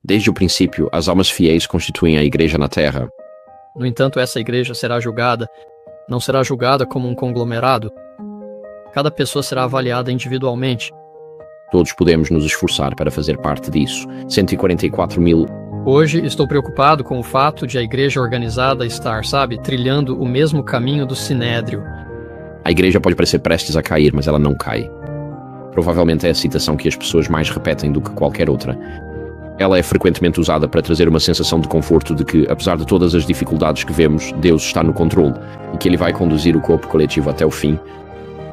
Desde o princípio, as almas fiéis constituem a igreja na terra. No entanto, essa igreja não será julgada como um conglomerado. Cada pessoa será avaliada individualmente. Todos podemos nos esforçar para fazer parte disso. 144 mil. Hoje estou preocupado com o fato de a igreja organizada estar, trilhando o mesmo caminho do Sinédrio. A igreja pode parecer prestes a cair, mas ela não cai. Provavelmente é a citação que as pessoas mais repetem do que qualquer outra. Ela é frequentemente usada para trazer uma sensação de conforto de que, apesar de todas as dificuldades que vemos, Deus está no controle e que Ele vai conduzir o corpo coletivo até o fim.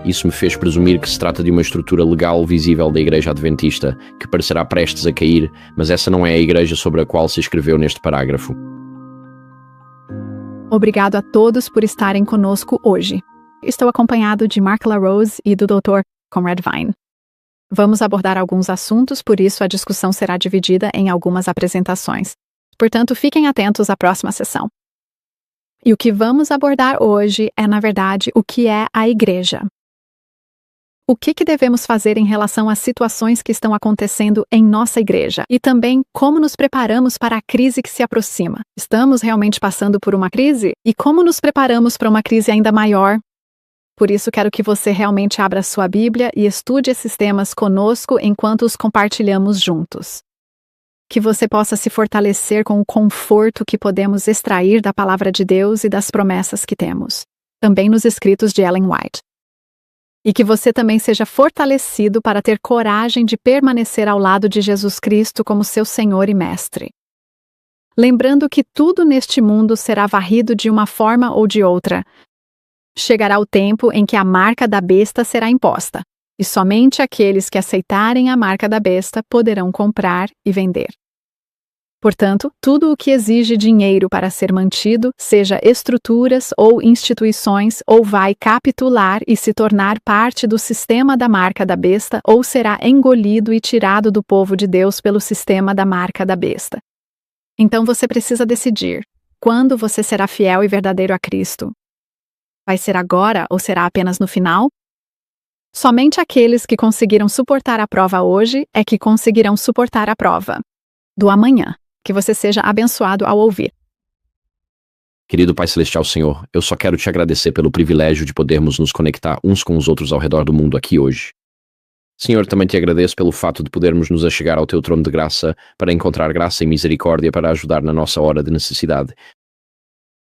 Isso me fez presumir que se trata de uma estrutura legal visível da Igreja Adventista, que parecerá prestes a cair, mas essa não é a igreja sobre a qual se escreveu neste parágrafo. Obrigado a todos por estarem conosco hoje. Estou acompanhado de Mark LaRose e do Dr. Conrad Vine. Vamos abordar alguns assuntos, por isso a discussão será dividida em algumas apresentações. Portanto, fiquem atentos à próxima sessão. E o que vamos abordar hoje é, na verdade, o que é a igreja. O que devemos fazer em relação às situações que estão acontecendo em nossa igreja? E também como nos preparamos para a crise que se aproxima? Estamos realmente passando por uma crise? E como nos preparamos para uma crise ainda maior? Por isso quero que você realmente abra sua Bíblia e estude esses temas conosco enquanto os compartilhamos juntos. Que você possa se fortalecer com o conforto que podemos extrair da Palavra de Deus e das promessas que temos, também nos escritos de Ellen White. E que você também seja fortalecido para ter coragem de permanecer ao lado de Jesus Cristo como seu Senhor e Mestre. Lembrando que tudo neste mundo será varrido de uma forma ou de outra. Chegará o tempo em que a marca da besta será imposta, e somente aqueles que aceitarem a marca da besta poderão comprar e vender. Portanto, tudo o que exige dinheiro para ser mantido, seja estruturas ou instituições, ou vai capitular e se tornar parte do sistema da marca da besta, ou será engolido e tirado do povo de Deus pelo sistema da marca da besta. Então você precisa decidir, quando você será fiel e verdadeiro a Cristo? Vai ser agora ou será apenas no final? Somente aqueles que conseguiram suportar a prova hoje é que conseguirão suportar a prova do amanhã. Que você seja abençoado ao ouvir. Querido Pai Celestial Senhor, eu só quero te agradecer pelo privilégio de podermos nos conectar uns com os outros ao redor do mundo aqui hoje. Senhor, também te agradeço pelo fato de podermos nos achegar ao teu trono de graça para encontrar graça e misericórdia para ajudar na nossa hora de necessidade.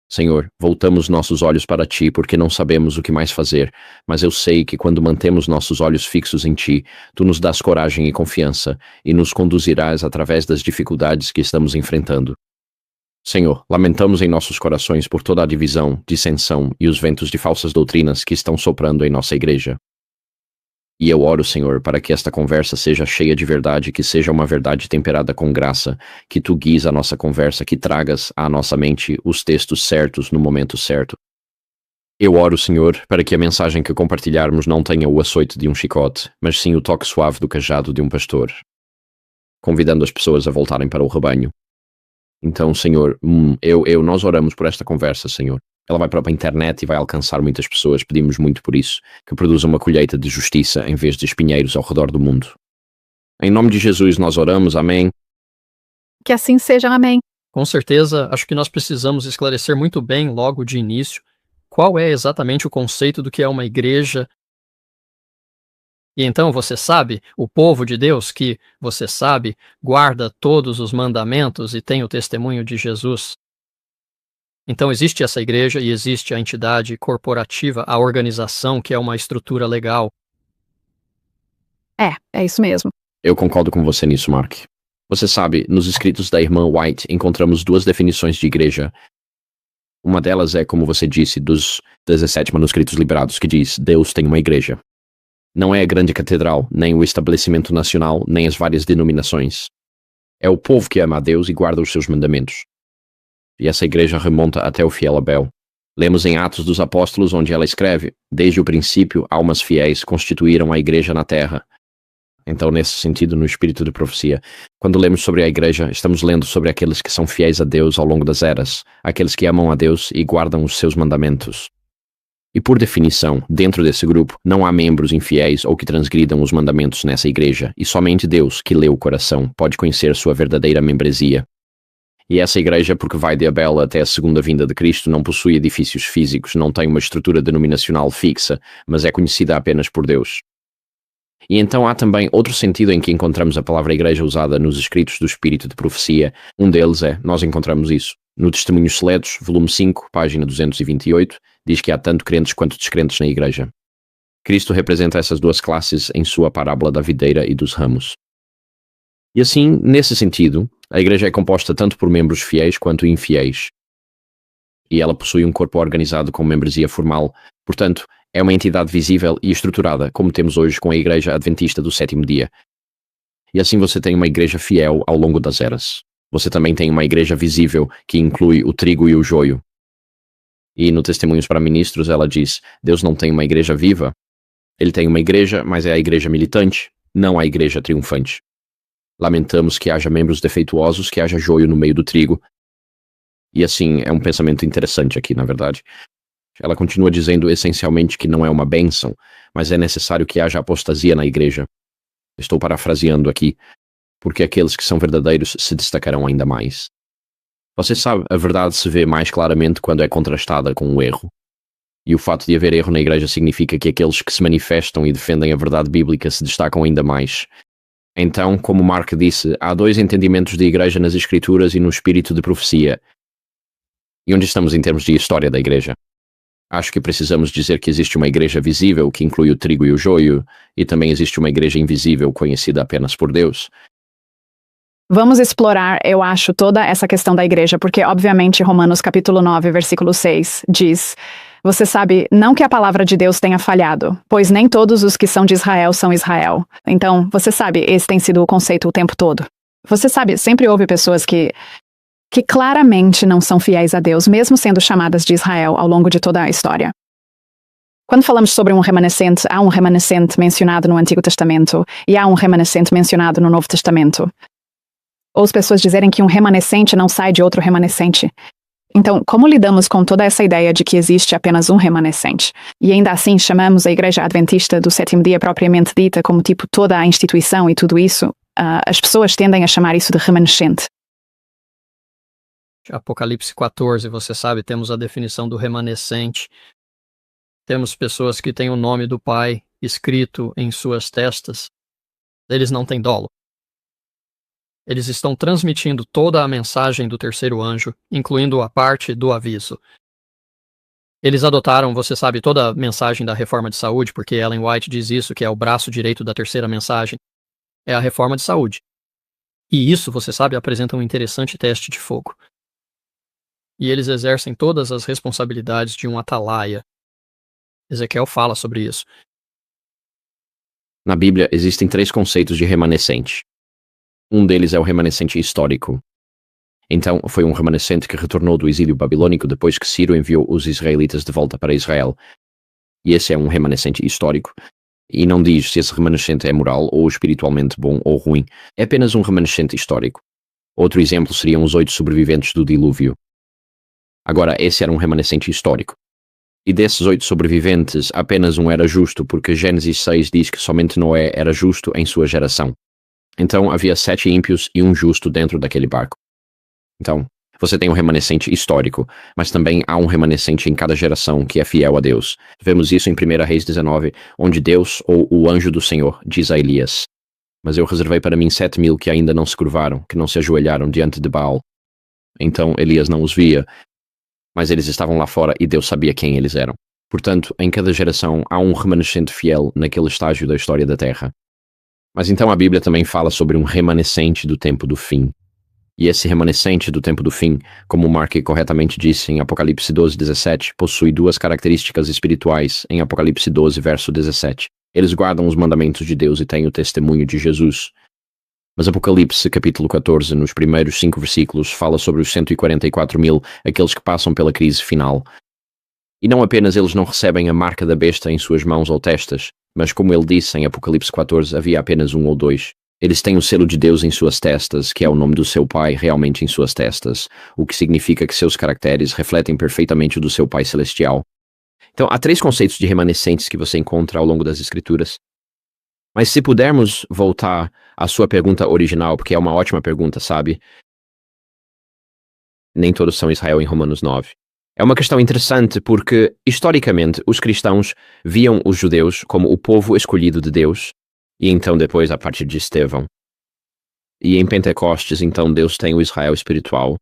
Senhor, voltamos nossos olhos para ti porque não sabemos o que mais fazer, mas eu sei que quando mantemos nossos olhos fixos em ti, tu nos dás coragem e confiança e nos conduzirás através das dificuldades que estamos enfrentando. Senhor, lamentamos em nossos corações por toda a divisão, dissensão e os ventos de falsas doutrinas que estão soprando em nossa igreja. E eu oro, Senhor, para que esta conversa seja cheia de verdade, que seja uma verdade temperada com graça, que tu guies a nossa conversa, que tragas à nossa mente os textos certos no momento certo. Eu oro, Senhor, para que a mensagem que compartilharmos não tenha o açoite de um chicote, mas sim o toque suave do cajado de um pastor, convidando as pessoas a voltarem para o rebanho. Então, Senhor, nós oramos por esta conversa, Senhor. Ela vai para a internet e vai alcançar muitas pessoas. Pedimos muito por isso, que produza uma colheita de justiça em vez de espinheiros ao redor do mundo. Em nome de Jesus nós oramos, amém. Que assim seja, amém. Com certeza, acho que nós precisamos esclarecer muito bem logo de início qual é exatamente o conceito do que é uma igreja. E então você sabe, o povo de Deus que, você sabe, guarda todos os mandamentos e tem o testemunho de Jesus. Então existe essa igreja e existe a entidade corporativa, a organização, que é uma estrutura legal. É isso mesmo. Eu concordo com você nisso, Mark. Você sabe, nos escritos da irmã White encontramos duas definições de igreja. Uma delas é, como você disse, dos 17 manuscritos liberados, que diz: Deus tem uma igreja. Não é a grande catedral, nem o estabelecimento nacional, nem as várias denominações. É o povo que ama a Deus e guarda os seus mandamentos. E essa igreja remonta até o fiel Abel. Lemos em Atos dos Apóstolos, onde ela escreve: desde o princípio, almas fiéis constituíram a igreja na terra. Então, nesse sentido, no espírito de profecia, quando lemos sobre a igreja, estamos lendo sobre aqueles que são fiéis a Deus ao longo das eras, aqueles que amam a Deus e guardam os seus mandamentos. E por definição, dentro desse grupo, não há membros infiéis ou que transgridam os mandamentos nessa igreja, e somente Deus, que lê o coração, pode conhecer sua verdadeira membresia. E essa igreja, porque vai de Abel até a segunda vinda de Cristo, não possui edifícios físicos, não tem uma estrutura denominacional fixa, mas é conhecida apenas por Deus. E então há também outro sentido em que encontramos a palavra igreja usada nos escritos do Espírito de Profecia. Um deles nós encontramos isso. No Testemunhos Seletos, volume 5, página 228, diz que há tanto crentes quanto descrentes na igreja. Cristo representa essas duas classes em sua parábola da videira e dos ramos. E assim, nesse sentido, a igreja é composta tanto por membros fiéis quanto infiéis. E ela possui um corpo organizado com membresia formal, portanto, é uma entidade visível e estruturada, como temos hoje com a Igreja Adventista do Sétimo Dia. E assim você tem uma igreja fiel ao longo das eras. Você também tem uma igreja visível, que inclui o trigo e o joio. E no Testemunhos para Ministros ela diz, Deus não tem uma igreja viva. Ele tem uma igreja, mas é a igreja militante, não a igreja triunfante. Lamentamos que haja membros defeituosos, que haja joio no meio do trigo. E assim, é um pensamento interessante aqui, na verdade. Ela continua dizendo essencialmente que não é uma bênção, mas é necessário que haja apostasia na igreja. Estou parafraseando aqui, porque aqueles que são verdadeiros se destacarão ainda mais. Você sabe, a verdade se vê mais claramente quando é contrastada com o erro. E o fato de haver erro na igreja significa que aqueles que se manifestam e defendem a verdade bíblica se destacam ainda mais. Então, como Mark disse, há dois entendimentos de igreja nas Escrituras e no espírito de profecia. E onde estamos em termos de história da igreja? Acho que precisamos dizer que existe uma igreja visível, que inclui o trigo e o joio, e também existe uma igreja invisível, conhecida apenas por Deus. Vamos explorar, eu acho, toda essa questão da igreja, porque, obviamente, Romanos capítulo 9, versículo 6, diz: você sabe, não que a palavra de Deus tenha falhado, pois nem todos os que são de Israel são Israel. Então, você sabe, esse tem sido o conceito o tempo todo. Você sabe, sempre houve pessoas que claramente não são fiéis a Deus, mesmo sendo chamadas de Israel ao longo de toda a história. Quando falamos sobre um remanescente, há um remanescente mencionado no Antigo Testamento e há um remanescente mencionado no Novo Testamento. Ou as pessoas dizerem que um remanescente não sai de outro remanescente. Então, como lidamos com toda essa ideia de que existe apenas um remanescente? E ainda assim chamamos a Igreja Adventista do Sétimo Dia propriamente dita como tipo toda a instituição e tudo isso, as pessoas tendem a chamar isso de remanescente. Apocalipse 14, você sabe, temos a definição do remanescente. Temos pessoas que têm o nome do Pai escrito em suas testas. Eles não têm dolo. Eles estão transmitindo toda a mensagem do terceiro anjo, incluindo a parte do aviso. Eles adotaram, você sabe, toda a mensagem da reforma de saúde, porque Ellen White diz isso, que é o braço direito da terceira mensagem. É a reforma de saúde. E isso, você sabe, apresenta um interessante teste de fogo. E eles exercem todas as responsabilidades de um atalaia. Ezequiel fala sobre isso. Na Bíblia, existem 3 conceitos de remanescente. Um deles é o remanescente histórico. Então, foi um remanescente que retornou do exílio babilônico depois que Ciro enviou os israelitas de volta para Israel. E esse é um remanescente histórico. E não diz se esse remanescente é moral ou espiritualmente bom ou ruim. É apenas um remanescente histórico. Outro exemplo seriam os 8 sobreviventes do dilúvio. Agora, esse era um remanescente histórico. E desses 8 sobreviventes, apenas um era justo, porque Gênesis 6 diz que somente Noé era justo em sua geração. Então, havia 7 ímpios e um justo dentro daquele barco. Então, você tem um remanescente histórico, mas também há um remanescente em cada geração que é fiel a Deus. Vemos isso em 1 Reis 19, onde Deus, ou o anjo do Senhor, diz a Elias: mas eu reservei para mim 7.000 que ainda não se curvaram, que não se ajoelharam diante de Baal. Então, Elias não os via, mas eles estavam lá fora e Deus sabia quem eles eram. Portanto, em cada geração há um remanescente fiel naquele estágio da história da Terra. Mas então a Bíblia também fala sobre um remanescente do tempo do fim. E esse remanescente do tempo do fim, como Mark corretamente disse em Apocalipse 12:17, possui 2 características espirituais em Apocalipse 12, verso 17. Eles guardam os mandamentos de Deus e têm o testemunho de Jesus. Mas Apocalipse capítulo 14, nos primeiros 5 versículos, fala sobre os 144.000, aqueles que passam pela crise final. E não apenas eles não recebem a marca da besta em suas mãos ou testas, mas como ele disse em Apocalipse 14, havia apenas 1 ou 2. Eles têm o selo de Deus em suas testas, que é o nome do seu Pai realmente em suas testas, o que significa que seus caracteres refletem perfeitamente o do seu Pai Celestial. Então, há 3 conceitos de remanescentes que você encontra ao longo das Escrituras. Mas se pudermos voltar à sua pergunta original, porque é uma ótima pergunta, sabe? Nem todos são Israel em Romanos 9. É uma questão interessante porque, historicamente, os cristãos viam os judeus como o povo escolhido de Deus, e então depois, a partir de Estevão. E em Pentecostes, então, Deus tem o Israel espiritual.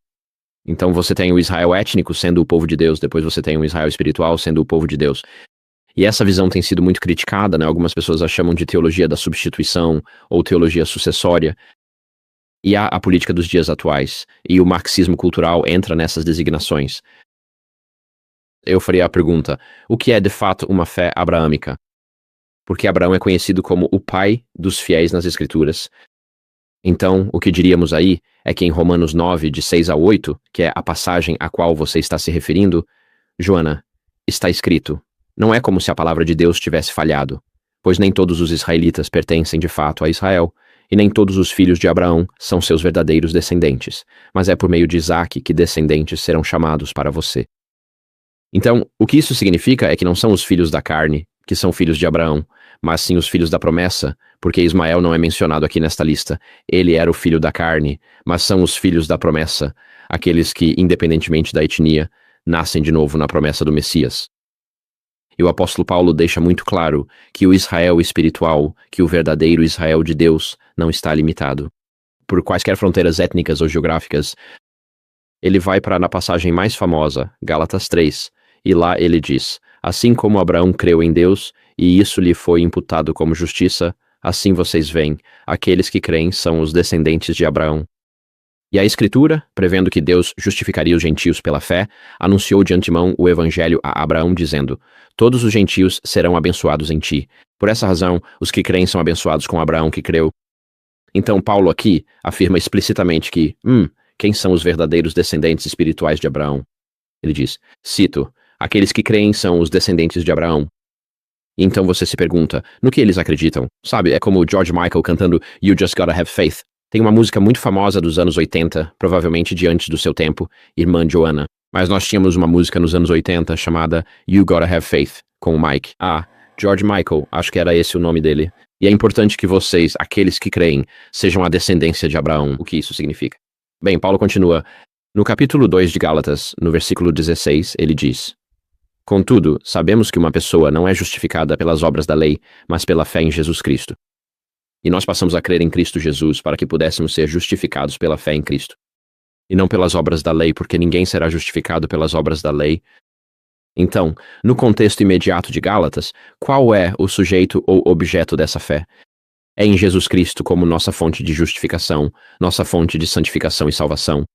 Então você tem o Israel étnico sendo o povo de Deus, depois você tem o Israel espiritual sendo o povo de Deus. E essa visão tem sido muito criticada, né? Algumas pessoas a chamam de teologia da substituição ou teologia sucessória. E há a política dos dias atuais, e o marxismo cultural entra nessas designações. Eu faria a pergunta, o que é de fato uma fé abraâmica? Porque Abraão é conhecido como o pai dos fiéis nas Escrituras. Então, o que diríamos aí é que em Romanos 9, de 6 a 8, que é a passagem a qual você está se referindo, Joana, está escrito, não é como se a palavra de Deus tivesse falhado, pois nem todos os israelitas pertencem de fato a Israel, e nem todos os filhos de Abraão são seus verdadeiros descendentes, mas é por meio de Isaque que descendentes serão chamados para você. Então, o que isso significa é que não são os filhos da carne, que são filhos de Abraão, mas sim os filhos da promessa, porque Ismael não é mencionado aqui nesta lista. Ele era o filho da carne, mas são os filhos da promessa, aqueles que, independentemente da etnia, nascem de novo na promessa do Messias. E o apóstolo Paulo deixa muito claro que o Israel espiritual, que o verdadeiro Israel de Deus, não está limitado por quaisquer fronteiras étnicas ou geográficas. Ele vai para na passagem mais famosa, Gálatas 3, e lá ele diz, assim como Abraão creu em Deus, e isso lhe foi imputado como justiça, assim vocês veem, aqueles que creem são os descendentes de Abraão. E a Escritura, prevendo que Deus justificaria os gentios pela fé, anunciou de antemão o evangelho a Abraão, dizendo, todos os gentios serão abençoados em ti. Por essa razão, os que creem são abençoados com Abraão que creu. Então Paulo aqui afirma explicitamente que, quem são os verdadeiros descendentes espirituais de Abraão? Ele diz, cito, aqueles que creem são os descendentes de Abraão. E então você se pergunta, no que eles acreditam? Sabe, é como o George Michael cantando You Just Gotta Have Faith. Tem uma música muito famosa dos anos 80, provavelmente de antes do seu tempo, Irmã Joana. Mas nós tínhamos uma música nos anos 80 chamada You Gotta Have Faith, com o Mike. George Michael, acho que era esse o nome dele. E é importante que vocês, aqueles que creem, sejam a descendência de Abraão. O que isso significa? Bem, Paulo continua. No capítulo 2 de Gálatas, no versículo 16, ele diz, contudo, sabemos que uma pessoa não é justificada pelas obras da lei, mas pela fé em Jesus Cristo. E nós passamos a crer em Cristo Jesus para que pudéssemos ser justificados pela fé em Cristo. E não pelas obras da lei, porque ninguém será justificado pelas obras da lei. Então, no contexto imediato de Gálatas, qual é o sujeito ou objeto dessa fé? É em Jesus Cristo como nossa fonte de justificação, nossa fonte de santificação e salvação.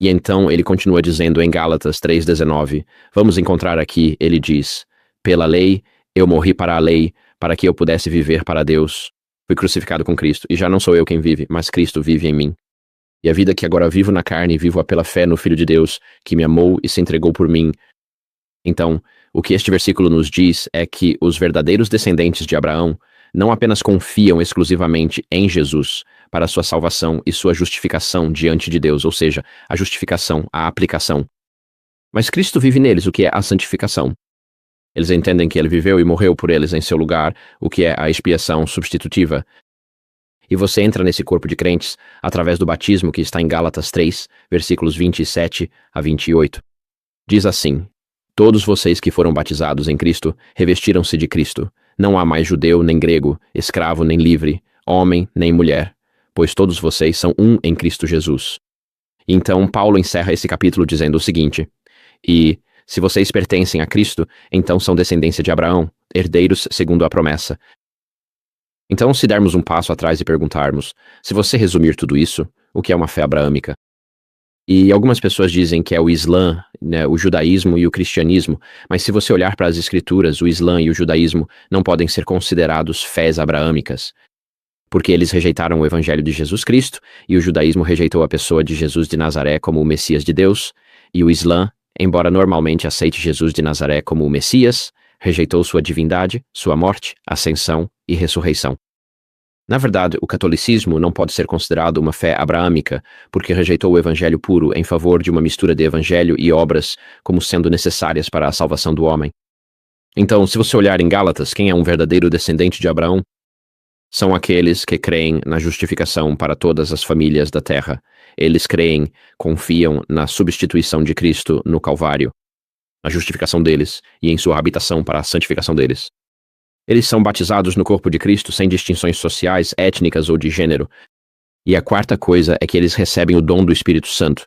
E então ele continua dizendo em Gálatas 3,19, vamos encontrar aqui, ele diz, pela lei, eu morri para a lei, para que eu pudesse viver para Deus. Fui crucificado com Cristo, e já não sou eu quem vive, mas Cristo vive em mim. E a vida que agora vivo na carne, vivo-a pela fé no Filho de Deus, que me amou e se entregou por mim. Então, o que este versículo nos diz é que os verdadeiros descendentes de Abraão não apenas confiam exclusivamente em Jesus para sua salvação e sua justificação diante de Deus, ou seja, a justificação, a aplicação. Mas Cristo vive neles, o que é a santificação. Eles entendem que ele viveu e morreu por eles em seu lugar, o que é a expiação substitutiva. E você entra nesse corpo de crentes através do batismo que está em Gálatas 3, versículos 27 a 28. Diz assim, todos vocês que foram batizados em Cristo revestiram-se de Cristo. Não há mais judeu nem grego, escravo nem livre, homem nem mulher, pois todos vocês são um em Cristo Jesus. Então Paulo encerra esse capítulo dizendo o seguinte, e se vocês pertencem a Cristo, então são descendência de Abraão, herdeiros segundo a promessa. Então, se dermos um passo atrás e perguntarmos, se você resumir tudo isso, o que é uma fé abraâmica? E algumas pessoas dizem que é o Islã, né, o judaísmo e o cristianismo, mas se você olhar para as escrituras, o Islã e o judaísmo não podem ser considerados fés abraâmicas, porque eles rejeitaram o evangelho de Jesus Cristo, e o judaísmo rejeitou a pessoa de Jesus de Nazaré como o Messias de Deus, e o Islã, embora normalmente aceite Jesus de Nazaré como o Messias, rejeitou sua divindade, sua morte, ascensão e ressurreição. Na verdade, o catolicismo não pode ser considerado uma fé abraâmica, porque rejeitou o evangelho puro em favor de uma mistura de evangelho e obras como sendo necessárias para a salvação do homem. Então, se você olhar em Gálatas, quem é um verdadeiro descendente de Abraão? São aqueles que creem na justificação para todas as famílias da terra. Eles creem, confiam na substituição de Cristo no Calvário, na justificação deles e em sua habitação para a santificação deles. Eles são batizados no corpo de Cristo sem distinções sociais, étnicas ou de gênero. E a quarta coisa é que eles recebem o dom do Espírito Santo.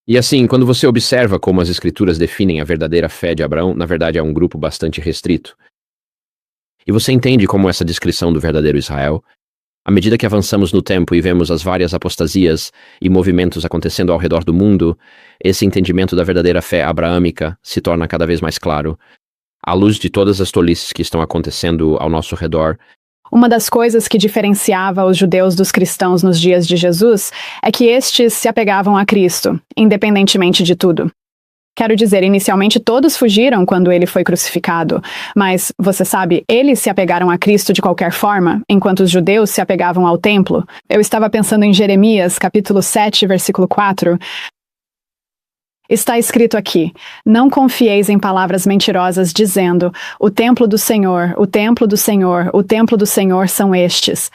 E assim, quando você observa como as Escrituras definem a verdadeira fé de Abraão, na verdade é um grupo bastante restrito. E você entende como essa descrição do verdadeiro Israel, à medida que avançamos no tempo e vemos as várias apostasias e movimentos acontecendo ao redor do mundo, esse entendimento da verdadeira fé abraâmica se torna cada vez mais claro, à luz de todas as tolices que estão acontecendo ao nosso redor. Uma das coisas que diferenciava os judeus dos cristãos nos dias de Jesus é que estes se apegavam a Cristo, independentemente de tudo. Quero dizer, inicialmente todos fugiram quando ele foi crucificado, mas, você sabe, eles se apegaram a Cristo de qualquer forma, enquanto os judeus se apegavam ao templo. Eu estava pensando em Jeremias, capítulo 7, versículo 4. Está escrito aqui: não confieis em palavras mentirosas, dizendo, o templo do Senhor, o templo do Senhor, o templo do Senhor são estes.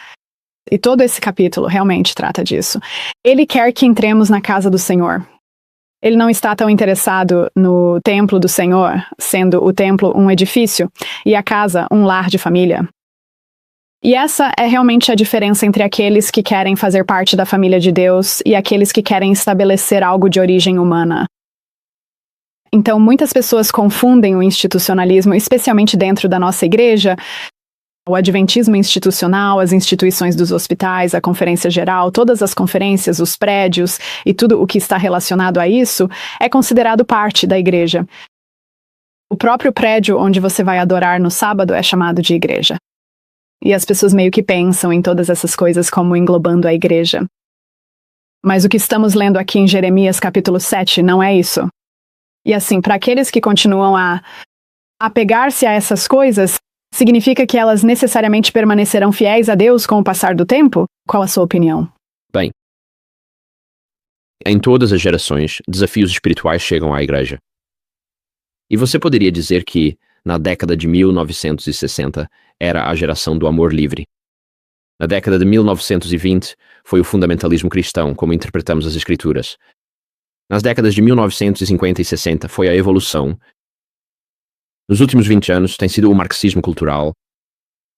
E todo esse capítulo realmente trata disso. Ele quer que entremos na casa do Senhor. Ele não está tão interessado no templo do Senhor, sendo o templo um edifício e a casa um lar de família. E essa é realmente a diferença entre aqueles que querem fazer parte da família de Deus e aqueles que querem estabelecer algo de origem humana. Então, muitas pessoas confundem o institucionalismo, especialmente dentro da nossa igreja, o adventismo institucional, as instituições dos hospitais, a conferência geral, todas as conferências, os prédios e tudo o que está relacionado a isso é considerado parte da igreja. O próprio prédio onde você vai adorar no sábado é chamado de igreja. E as pessoas meio que pensam em todas essas coisas como englobando a igreja. Mas o que estamos lendo aqui em Jeremias capítulo 7 não é isso. E assim, para aqueles que continuam a apegar-se a essas coisas, significa que elas necessariamente permanecerão fiéis a Deus com o passar do tempo? Qual a sua opinião? Bem, em todas as gerações, desafios espirituais chegam à igreja. E você poderia dizer que, na década de 1960, era a geração do amor livre. Na década de 1920, foi o fundamentalismo cristão, como interpretamos as Escrituras. Nas décadas de 1950 e 60, foi a evolução. Nos últimos 20 anos, tem sido o marxismo cultural.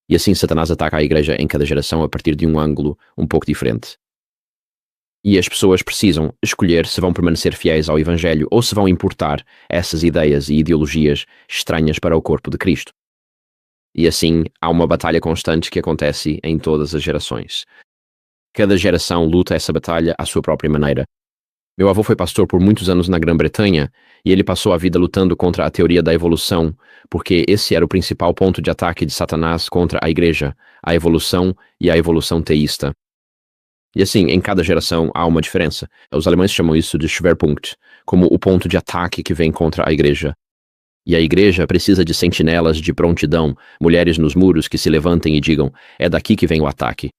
E assim, Satanás ataca a igreja em cada geração a partir de um ângulo um pouco diferente. E as pessoas precisam escolher se vão permanecer fiéis ao Evangelho ou se vão importar essas ideias e ideologias estranhas para o corpo de Cristo. E assim, há uma batalha constante que acontece em todas as gerações. Cada geração luta essa batalha à sua própria maneira. Meu avô foi pastor por muitos anos na Grã-Bretanha e ele passou a vida lutando contra a teoria da evolução, porque esse era o principal ponto de ataque de Satanás contra a igreja, a evolução e a evolução teísta. E assim, em cada geração há uma diferença. Os alemães chamam isso de Schwerpunkt, como o ponto de ataque que vem contra a igreja. E a igreja precisa de sentinelas de prontidão, mulheres nos muros que se levantem e digam, é daqui que vem o ataque.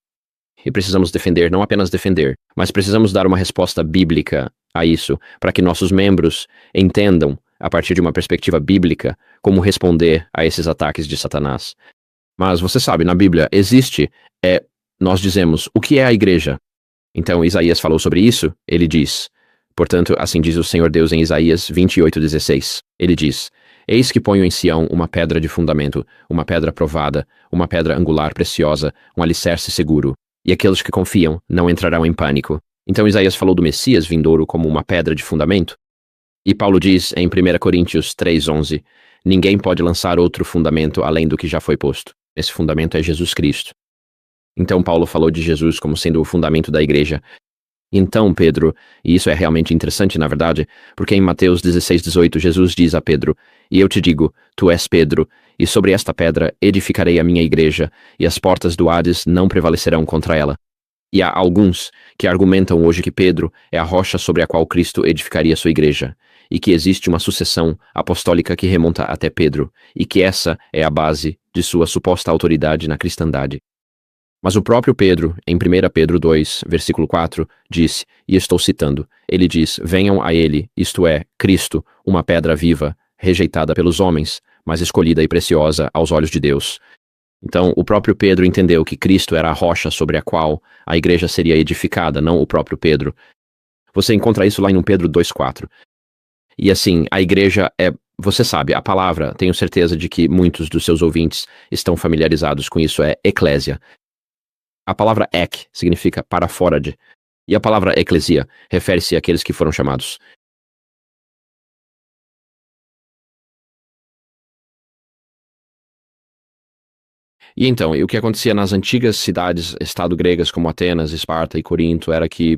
E precisamos defender, não apenas defender, mas precisamos dar uma resposta bíblica a isso, para que nossos membros entendam, a partir de uma perspectiva bíblica, como responder a esses ataques de Satanás. Mas você sabe, na Bíblia nós dizemos, o que é a igreja? Então Isaías falou sobre isso, ele diz, portanto, assim diz o Senhor Deus em Isaías 28:16. Ele diz, eis que ponho em Sião uma pedra de fundamento, uma pedra provada, uma pedra angular preciosa, um alicerce seguro. E aqueles que confiam não entrarão em pânico. Então Isaías falou do Messias vindouro como uma pedra de fundamento. E Paulo diz em 1 Coríntios 3:11, ninguém pode lançar outro fundamento além do que já foi posto. Esse fundamento é Jesus Cristo. Então Paulo falou de Jesus como sendo o fundamento da igreja. Então Pedro, e isso é realmente interessante na verdade, porque em Mateus 16:18 Jesus diz a Pedro, e eu te digo, tu és Pedro, e sobre esta pedra edificarei a minha igreja, e as portas do Hades não prevalecerão contra ela. E há alguns que argumentam hoje que Pedro é a rocha sobre a qual Cristo edificaria sua igreja, e que existe uma sucessão apostólica que remonta até Pedro, e que essa é a base de sua suposta autoridade na cristandade. Mas o próprio Pedro, em 1 Pedro 2, versículo 4, disse, e estou citando, ele diz, venham a ele, isto é, Cristo, uma pedra viva, rejeitada pelos homens, mas escolhida e preciosa aos olhos de Deus. Então, o próprio Pedro entendeu que Cristo era a rocha sobre a qual a igreja seria edificada, não o próprio Pedro. Você encontra isso lá em 1 Pedro 2,4. E assim, a igreja é, você sabe, a palavra, tenho certeza de que muitos dos seus ouvintes estão familiarizados com isso, é eclésia. A palavra ek significa para fora de, e a palavra eclesia refere-se àqueles que foram chamados. E então, e o que acontecia nas antigas cidades-estado gregas como Atenas, Esparta e Corinto era que,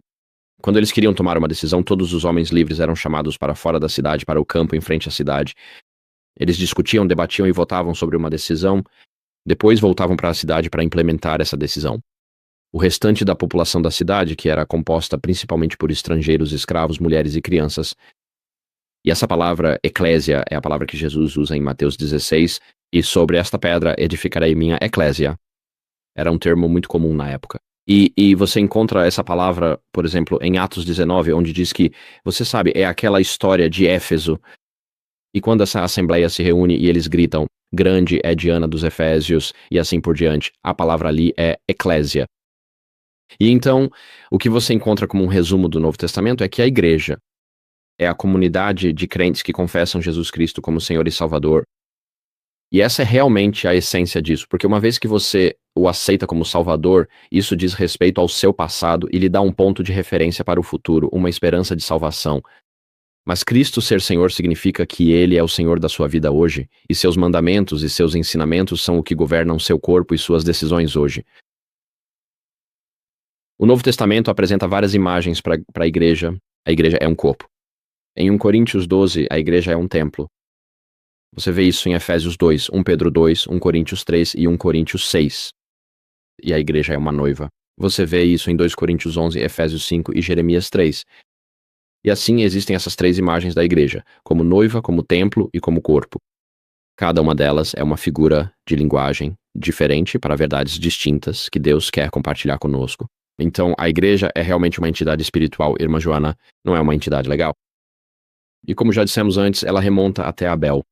quando eles queriam tomar uma decisão, todos os homens livres eram chamados para fora da cidade, para o campo em frente à cidade. Eles discutiam, debatiam e votavam sobre uma decisão, depois voltavam para a cidade para implementar essa decisão. O restante da população da cidade, que era composta principalmente por estrangeiros, escravos, mulheres e crianças, e essa palavra eclésia é a palavra que Jesus usa em Mateus 16, e sobre esta pedra edificarei minha eclésia. Era um termo muito comum na época. E você encontra essa palavra, por exemplo, em Atos 19, onde diz que, você sabe, é aquela história de Éfeso. E quando essa assembleia se reúne e eles gritam, grande é Diana dos Efésios, e assim por diante, a palavra ali é eclésia. E então, o que você encontra como um resumo do Novo Testamento é que a igreja é a comunidade de crentes que confessam Jesus Cristo como Senhor e Salvador. E essa é realmente a essência disso, porque uma vez que você o aceita como Salvador, isso diz respeito ao seu passado e lhe dá um ponto de referência para o futuro, uma esperança de salvação. Mas Cristo ser Senhor significa que Ele é o Senhor da sua vida hoje, e seus mandamentos e seus ensinamentos são o que governam seu corpo e suas decisões hoje. O Novo Testamento apresenta várias imagens para a igreja. A igreja é um corpo. Em 1 Coríntios 12, a igreja é um templo. Você vê isso em Efésios 2, 1 Pedro 2, 1 Coríntios 3 e 1 Coríntios 6. E a igreja é uma noiva. Você vê isso em 2 Coríntios 11, Efésios 5 e Jeremias 3. E assim existem essas três imagens da igreja, como noiva, como templo e como corpo. Cada uma delas é uma figura de linguagem diferente para verdades distintas que Deus quer compartilhar conosco. Então, a igreja é realmente uma entidade espiritual, irmã Joana, não é uma entidade legal. E como já dissemos antes, ela remonta até Abel.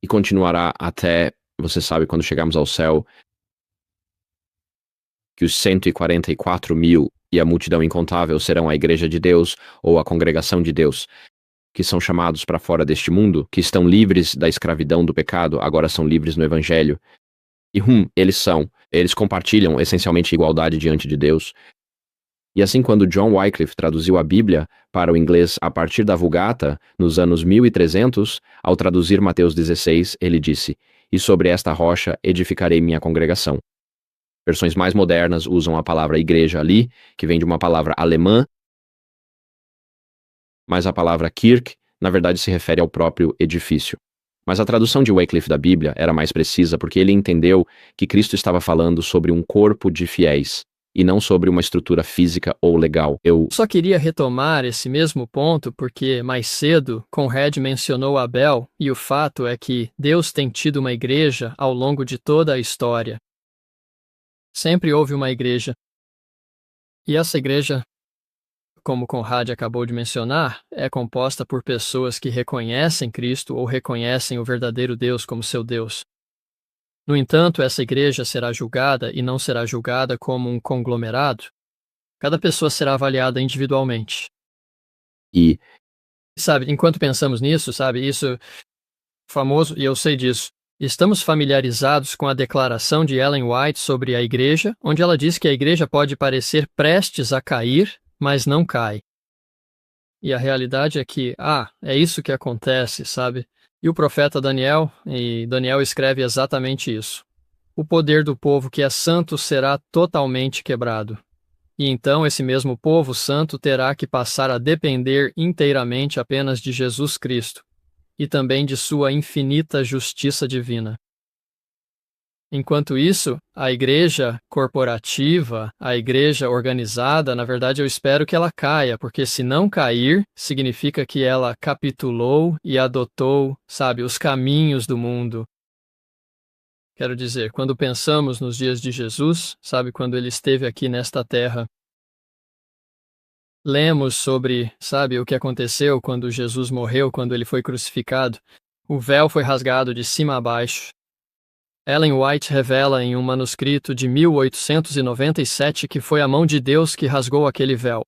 E continuará até, você sabe, quando chegarmos ao céu, que os 144.000 e a multidão incontável serão a igreja de Deus ou a congregação de Deus, que são chamados para fora deste mundo, que estão livres da escravidão do pecado, agora são livres no evangelho. E eles compartilham essencialmente igualdade diante de Deus. E assim, quando John Wycliffe traduziu a Bíblia para o inglês a partir da Vulgata, nos anos 1300, ao traduzir Mateus 16, ele disse, e sobre esta rocha edificarei minha congregação. Versões mais modernas usam a palavra igreja ali, que vem de uma palavra alemã, mas a palavra Kirche, na verdade, se refere ao próprio edifício. Mas a tradução de Wycliffe da Bíblia era mais precisa porque ele entendeu que Cristo estava falando sobre um corpo de fiéis, e não sobre uma estrutura física ou legal. Eu só queria retomar esse mesmo ponto porque, mais cedo, Conrad mencionou Abel, e o fato é que Deus tem tido uma igreja ao longo de toda a história. Sempre houve uma igreja. E essa igreja, como Conrad acabou de mencionar, é composta por pessoas que reconhecem Cristo ou reconhecem o verdadeiro Deus como seu Deus. No entanto, essa igreja será julgada e não será julgada como um conglomerado. Cada pessoa será avaliada individualmente. E, sabe, enquanto pensamos nisso, sabe, isso é famoso, e eu sei disso. Estamos familiarizados com a declaração de Ellen White sobre a igreja, onde ela diz que a igreja pode parecer prestes a cair, mas não cai. E a realidade é que, é isso que acontece, sabe? E o profeta Daniel escreve exatamente isso. O poder do povo que é santo será totalmente quebrado. E então esse mesmo povo santo terá que passar a depender inteiramente apenas de Jesus Cristo e também de sua infinita justiça divina. Enquanto isso, a igreja corporativa, a igreja organizada, na verdade eu espero que ela caia, porque se não cair, significa que ela capitulou e adotou, sabe, os caminhos do mundo. Quero dizer, quando pensamos nos dias de Jesus, sabe, quando ele esteve aqui nesta terra, lemos sobre, sabe, o que aconteceu quando Jesus morreu, quando ele foi crucificado. O véu foi rasgado de cima a baixo. Ellen White revela em um manuscrito de 1897 que foi a mão de Deus que rasgou aquele véu.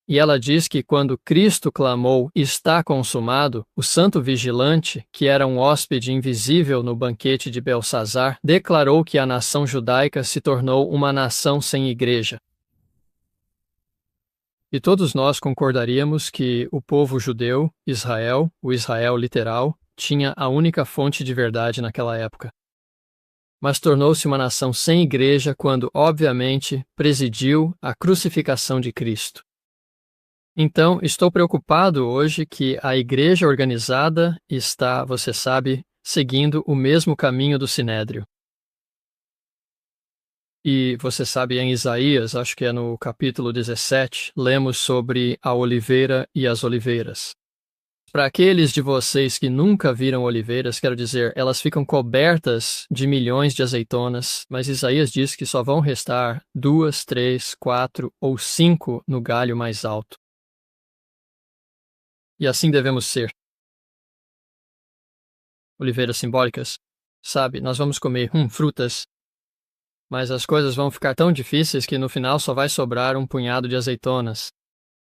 E ela diz que quando Cristo clamou "está consumado", o santo vigilante, que era um hóspede invisível no banquete de Belsazar, declarou que a nação judaica se tornou uma nação sem igreja. E todos nós concordaríamos que o povo judeu, Israel, o Israel literal, tinha a única fonte de verdade naquela época. Mas tornou-se uma nação sem igreja quando, obviamente, presidiu a crucificação de Cristo. Então, estou preocupado hoje que a igreja organizada está, você sabe, seguindo o mesmo caminho do Sinédrio. E você sabe, em Isaías, acho que é no capítulo 17, lemos sobre a oliveira e as oliveiras. Para aqueles de vocês que nunca viram oliveiras, quero dizer, elas ficam cobertas de milhões de azeitonas, mas Isaías diz que só vão restar 2, 3, 4 ou 5 no galho mais alto. E assim devemos ser. Oliveiras simbólicas. Sabe, nós vamos comer frutas, mas as coisas vão ficar tão difíceis que no final só vai sobrar um punhado de azeitonas.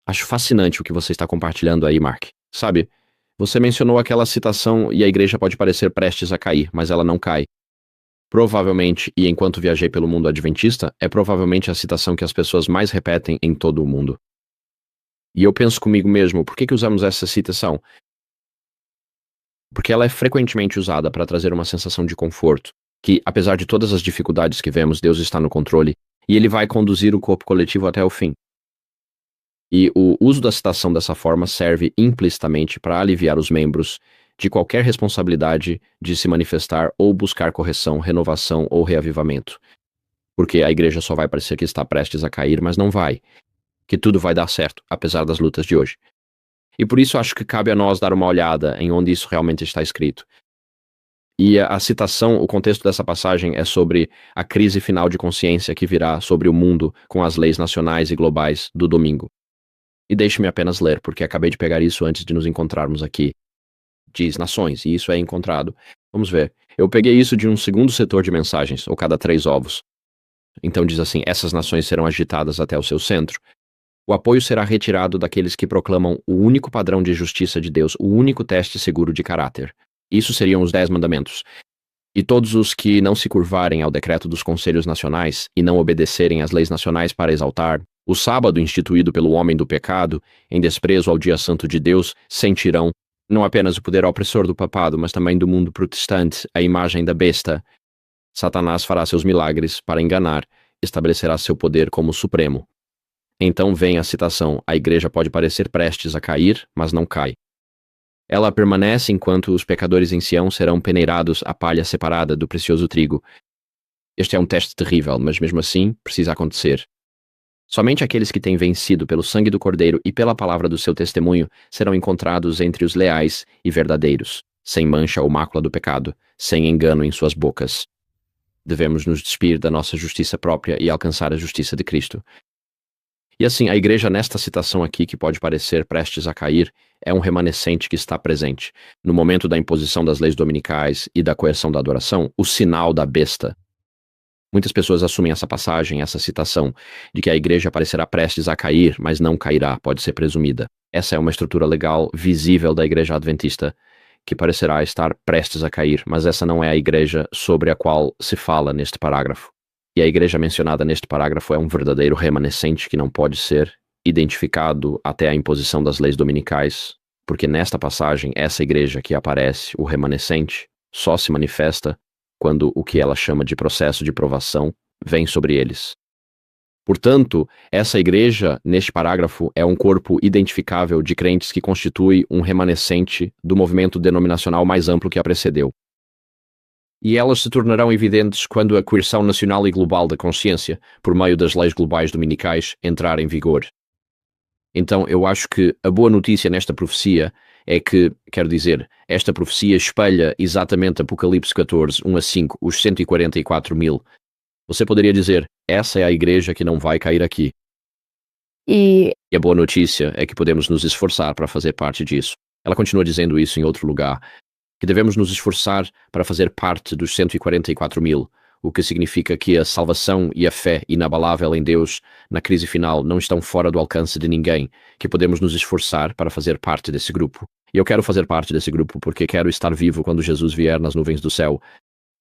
Acho fascinante o que você está compartilhando aí, Mark. Sabe, você mencionou aquela citação e a igreja pode parecer prestes a cair, mas ela não cai. Provavelmente, e enquanto viajei pelo mundo adventista, é provavelmente a citação que as pessoas mais repetem em todo o mundo. E eu penso comigo mesmo, por que usamos essa citação? Porque ela é frequentemente usada para trazer uma sensação de conforto, que, apesar de todas as dificuldades que vemos, Deus está no controle, e Ele vai conduzir o corpo coletivo até o fim. E o uso da citação dessa forma serve implicitamente para aliviar os membros de qualquer responsabilidade de se manifestar ou buscar correção, renovação ou reavivamento. Porque a igreja só vai parecer que está prestes a cair, mas não vai. Que tudo vai dar certo, apesar das lutas de hoje. E por isso acho que cabe a nós dar uma olhada em onde isso realmente está escrito. E a citação, o contexto dessa passagem é sobre a crise final de consciência que virá sobre o mundo com as leis nacionais e globais do domingo. E deixe-me apenas ler, porque acabei de pegar isso antes de nos encontrarmos aqui. Diz nações, e isso é encontrado. Vamos ver. Eu peguei isso de um segundo setor de mensagens, ou cada 3 ovos. Então diz assim, essas nações serão agitadas até o seu centro. O apoio será retirado daqueles que proclamam o único padrão de justiça de Deus, o único teste seguro de caráter. Isso seriam os 10 mandamentos. E todos os que não se curvarem ao decreto dos conselhos nacionais e não obedecerem às leis nacionais para exaltar o sábado instituído pelo homem do pecado, em desprezo ao dia santo de Deus, sentirão não apenas o poder opressor do papado, mas também do mundo protestante, a imagem da besta. Satanás fará seus milagres para enganar, estabelecerá seu poder como supremo. Então vem a citação, a igreja pode parecer prestes a cair, mas não cai. Ela permanece enquanto os pecadores em Sião serão peneirados à palha separada do precioso trigo. Este é um teste terrível, mas mesmo assim precisa acontecer. Somente aqueles que têm vencido pelo sangue do Cordeiro e pela palavra do seu testemunho serão encontrados entre os leais e verdadeiros, sem mancha ou mácula do pecado, sem engano em suas bocas. Devemos nos despir da nossa justiça própria e alcançar a justiça de Cristo. E assim, a igreja nesta citação aqui, que pode parecer prestes a cair, é um remanescente que está presente. No momento da imposição das leis dominicais e da coerção da adoração, o sinal da besta. Muitas pessoas assumem essa passagem, essa citação, de que a igreja parecerá prestes a cair, mas não cairá, pode ser presumida. Essa é uma estrutura legal visível da igreja adventista, que parecerá estar prestes a cair, mas essa não é a igreja sobre a qual se fala neste parágrafo. E a igreja mencionada neste parágrafo é um verdadeiro remanescente que não pode ser identificado até a imposição das leis dominicais, porque nesta passagem, essa igreja que aparece, o remanescente, só se manifesta quando o que ela chama de processo de provação vem sobre eles. Portanto, essa igreja, neste parágrafo, é um corpo identificável de crentes que constitui um remanescente do movimento denominacional mais amplo que a precedeu. E elas se tornarão evidentes quando a coerção nacional e global da consciência, por meio das leis globais dominicais, entrar em vigor. Então, eu acho que a boa notícia nesta profecia é que, quero dizer, esta profecia espelha exatamente Apocalipse 14, 1 a 5, os 144 mil. Você poderia dizer, essa é a igreja que não vai cair aqui. E a boa notícia é que podemos nos esforçar para fazer parte disso. Ela continua dizendo isso em outro lugar, que devemos nos esforçar para fazer parte dos 144.000, o que significa que a salvação e a fé inabalável em Deus na crise final não estão fora do alcance de ninguém, que podemos nos esforçar para fazer parte desse grupo. E eu quero fazer parte desse grupo porque quero estar vivo quando Jesus vier nas nuvens do céu.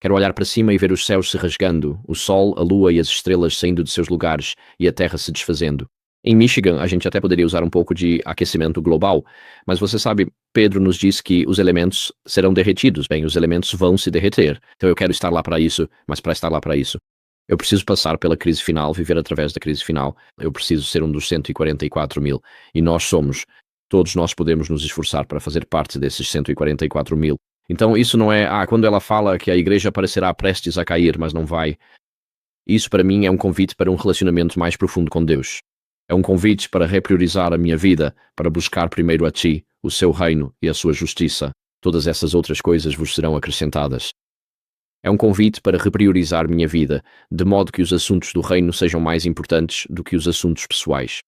Quero olhar para cima e ver os céus se rasgando, o sol, a lua e as estrelas saindo de seus lugares e a terra se desfazendo. Em Michigan, a gente até poderia usar um pouco de aquecimento global, mas você sabe, Pedro nos diz que os elementos serão derretidos. Bem, os elementos vão se derreter. Então eu quero estar lá para isso, mas para estar lá para isso, eu preciso passar pela crise final, viver através da crise final. Eu preciso ser um dos 144.000. E nós somos. Todos nós podemos nos esforçar para fazer parte desses 144.000. Então isso não é, quando ela fala que a igreja parecerá prestes a cair, mas não vai. Isso para mim é um convite para um relacionamento mais profundo com Deus. É um convite para repriorizar a minha vida, para buscar primeiro a Ti, o Seu reino e a Sua justiça. Todas essas outras coisas vos serão acrescentadas. É um convite para repriorizar minha vida, de modo que os assuntos do reino sejam mais importantes do que os assuntos pessoais.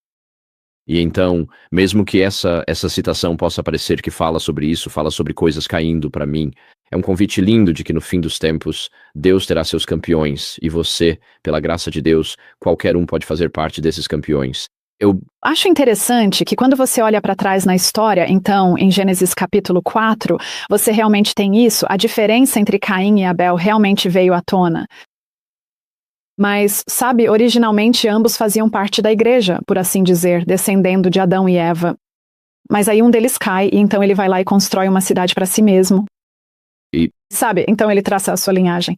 E então, mesmo que essa citação possa parecer que fala sobre isso, fala sobre coisas caindo para mim, é um convite lindo de que no fim dos tempos, Deus terá seus campeões, e você, pela graça de Deus, qualquer um pode fazer parte desses campeões. Eu acho interessante que quando você olha para trás na história, então, em Gênesis capítulo 4, você realmente tem isso, a diferença entre Caim e Abel realmente veio à tona. Mas, sabe, originalmente ambos faziam parte da igreja, por assim dizer, descendendo de Adão e Eva. Mas aí um deles cai e então ele vai lá e constrói uma cidade para si mesmo. Sabe, então ele traça a sua linhagem.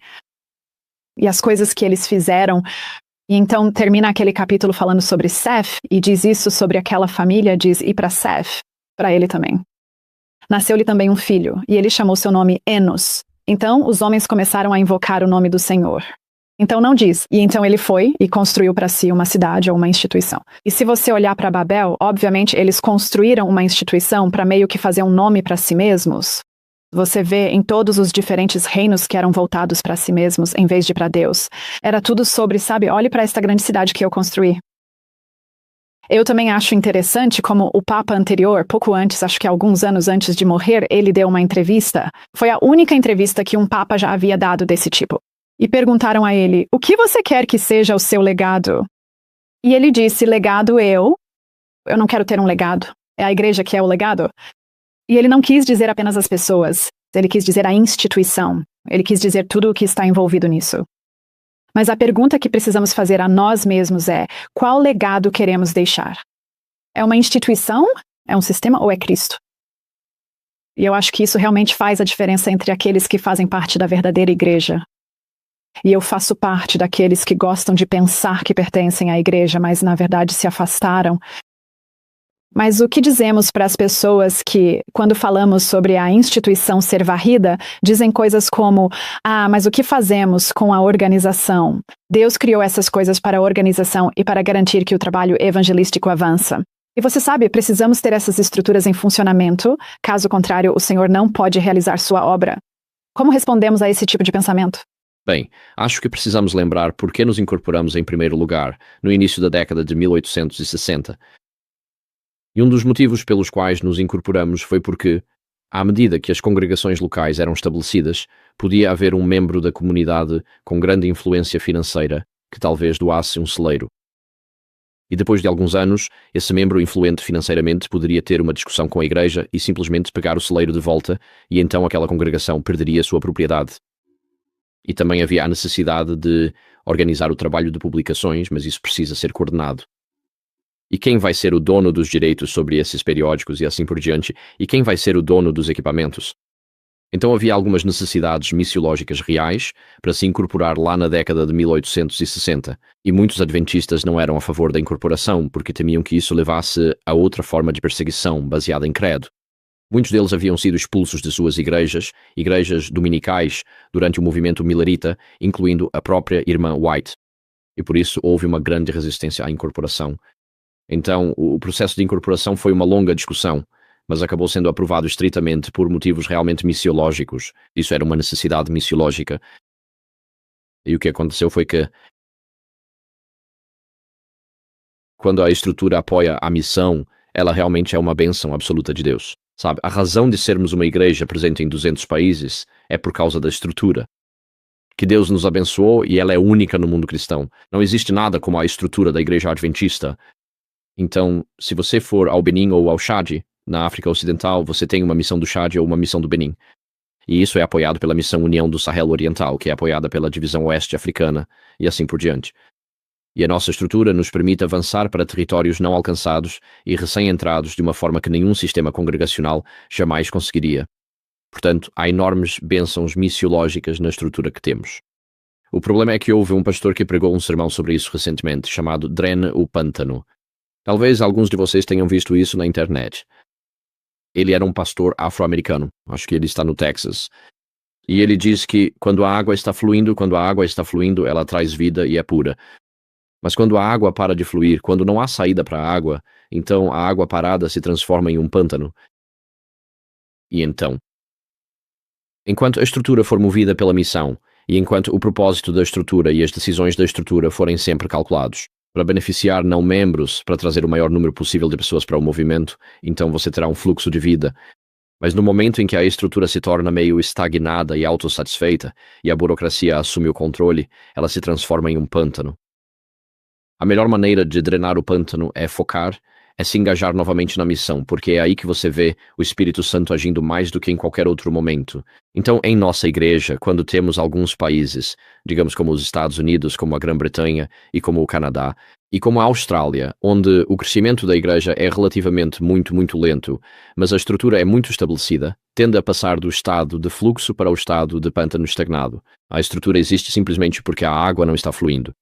E as coisas que eles fizeram. E então termina aquele capítulo falando sobre Seth e diz isso sobre aquela família, diz, e para Seth, para ele também. Nasceu-lhe também um filho, e ele chamou seu nome Enos. Então os homens começaram a invocar o nome do Senhor. Então não diz, e então ele foi e construiu para si uma cidade ou uma instituição. E se você olhar para Babel, obviamente eles construíram uma instituição para meio que fazer um nome para si mesmos. Você vê em todos os diferentes reinos que eram voltados para si mesmos em vez de para Deus. Era tudo sobre, sabe, olhe para esta grande cidade que eu construí. Eu também acho interessante como o Papa anterior, pouco antes, acho que alguns anos antes de morrer, ele deu uma entrevista. Foi a única entrevista que um Papa já havia dado desse tipo. E perguntaram a ele, o que você quer que seja o seu legado? E ele disse, legado eu não quero ter um legado. É a igreja que é o legado. E ele não quis dizer apenas as pessoas, ele quis dizer a instituição. Ele quis dizer tudo o que está envolvido nisso. Mas a pergunta que precisamos fazer a nós mesmos é, qual legado queremos deixar? É uma instituição? É um sistema ou é Cristo? E eu acho que isso realmente faz a diferença entre aqueles que fazem parte da verdadeira igreja. E eu faço parte daqueles que gostam de pensar que pertencem à igreja, mas na verdade se afastaram. Mas o que dizemos para as pessoas que, quando falamos sobre a instituição ser varrida, dizem coisas como, mas o que fazemos com a organização? Deus criou essas coisas para a organização e para garantir que o trabalho evangelístico avança. E você sabe, precisamos ter essas estruturas em funcionamento, caso contrário, o Senhor não pode realizar sua obra. Como respondemos a esse tipo de pensamento? Bem, acho que precisamos lembrar por que nos incorporamos em primeiro lugar, no início da década de 1860. E um dos motivos pelos quais nos incorporamos foi porque, à medida que as congregações locais eram estabelecidas, podia haver um membro da comunidade com grande influência financeira que talvez doasse um celeiro. E depois de alguns anos, esse membro influente financeiramente poderia ter uma discussão com a igreja e simplesmente pegar o celeiro de volta, e então aquela congregação perderia sua propriedade. E também havia a necessidade de organizar o trabalho de publicações, mas isso precisa ser coordenado. E quem vai ser o dono dos direitos sobre esses periódicos e assim por diante? E quem vai ser o dono dos equipamentos? Então havia algumas necessidades missiológicas reais para se incorporar lá na década de 1860, e muitos adventistas não eram a favor da incorporação porque temiam que isso levasse a outra forma de perseguição baseada em credo. Muitos deles haviam sido expulsos de suas igrejas dominicais, durante o movimento Millerita, incluindo a própria irmã White. E por isso houve uma grande resistência à incorporação. Então, o processo de incorporação foi uma longa discussão, mas acabou sendo aprovado estritamente por motivos realmente missiológicos. Isso era uma necessidade missiológica. E o que aconteceu foi que, quando a estrutura apoia a missão, ela realmente é uma bênção absoluta de Deus. Sabe, a razão de sermos uma igreja presente em 200 países é por causa da estrutura. Que Deus nos abençoou e ela é única no mundo cristão. Não existe nada como a estrutura da igreja adventista. Então, se você for ao Benin ou ao Chad, na África Ocidental, você tem uma missão do Chad ou uma missão do Benin. E isso é apoiado pela Missão União do Sahel Oriental, que é apoiada pela Divisão Oeste Africana, e assim por diante. E a nossa estrutura nos permite avançar para territórios não alcançados e recém-entrados de uma forma que nenhum sistema congregacional jamais conseguiria. Portanto, há enormes bênçãos missiológicas na estrutura que temos. O problema é que houve um pastor que pregou um sermão sobre isso recentemente, chamado Drene o Pântano. Talvez alguns de vocês tenham visto isso na internet. Ele era um pastor afro-americano, acho que ele está no Texas. E ele diz que quando a água está fluindo, ela traz vida e é pura. Mas quando a água para de fluir, quando não há saída para a água, então a água parada se transforma em um pântano. E então, enquanto a estrutura for movida pela missão, e enquanto o propósito da estrutura e as decisões da estrutura forem sempre calculados, para beneficiar não membros, para trazer o maior número possível de pessoas para o movimento, então você terá um fluxo de vida. Mas no momento em que a estrutura se torna meio estagnada e autossatisfeita, e a burocracia assume o controle, ela se transforma em um pântano. A melhor maneira de drenar o pântano é focar, é se engajar novamente na missão, porque é aí que você vê o Espírito Santo agindo mais do que em qualquer outro momento. Então, em nossa igreja, quando temos alguns países, digamos como os Estados Unidos, como a Grã-Bretanha e como o Canadá, e como a Austrália, onde o crescimento da igreja é relativamente muito lento, mas a estrutura é muito estabelecida, tende a passar do estado de fluxo para o estado de pântano estagnado. A estrutura existe simplesmente porque a água não está fluindo.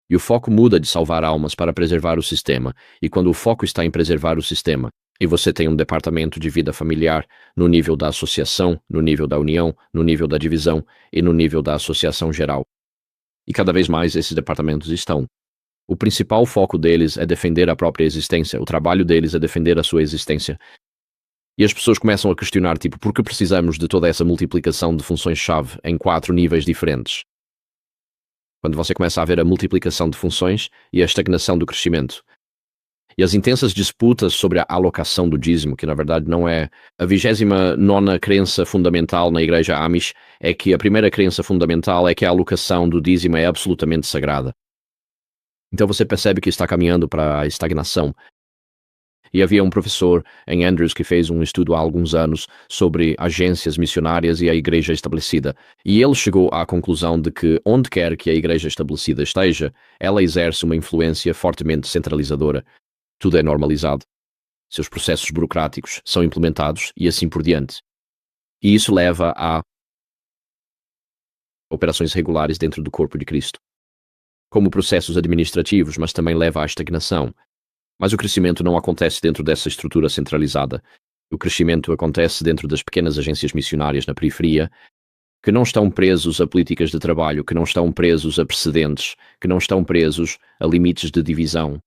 E o foco muda de salvar almas para preservar o sistema, e quando o foco está em preservar o sistema, e você tem um departamento de vida familiar no nível da associação, no nível da união, no nível da divisão e no nível da associação geral. E cada vez mais esses departamentos estão. O principal foco deles é defender a própria existência, o trabalho deles é defender a sua existência. E as pessoas começam a questionar, tipo, por que precisamos de toda essa multiplicação de funções-chave em 4 níveis diferentes? Quando você começa a ver a multiplicação de funções e a estagnação do crescimento. E as intensas disputas sobre a alocação do dízimo, que na verdade não é a 29ª crença fundamental na igreja Amish, é que a primeira crença fundamental é que a alocação do dízimo é absolutamente sagrada. Então você percebe que está caminhando para a estagnação. E havia um professor em Andrews que fez um estudo há alguns anos sobre agências missionárias e a igreja estabelecida. E ele chegou à conclusão de que, onde quer que a igreja estabelecida esteja, ela exerce uma influência fortemente centralizadora. Tudo é normalizado. Seus processos burocráticos são implementados e assim por diante. E isso leva a operações regulares dentro do corpo de Cristo. Como processos administrativos, mas também leva à estagnação. Mas o crescimento não acontece dentro dessa estrutura centralizada. O crescimento acontece dentro das pequenas agências missionárias na periferia, que não estão presos a políticas de trabalho, que não estão presos a precedentes, que não estão presos a limites de divisão.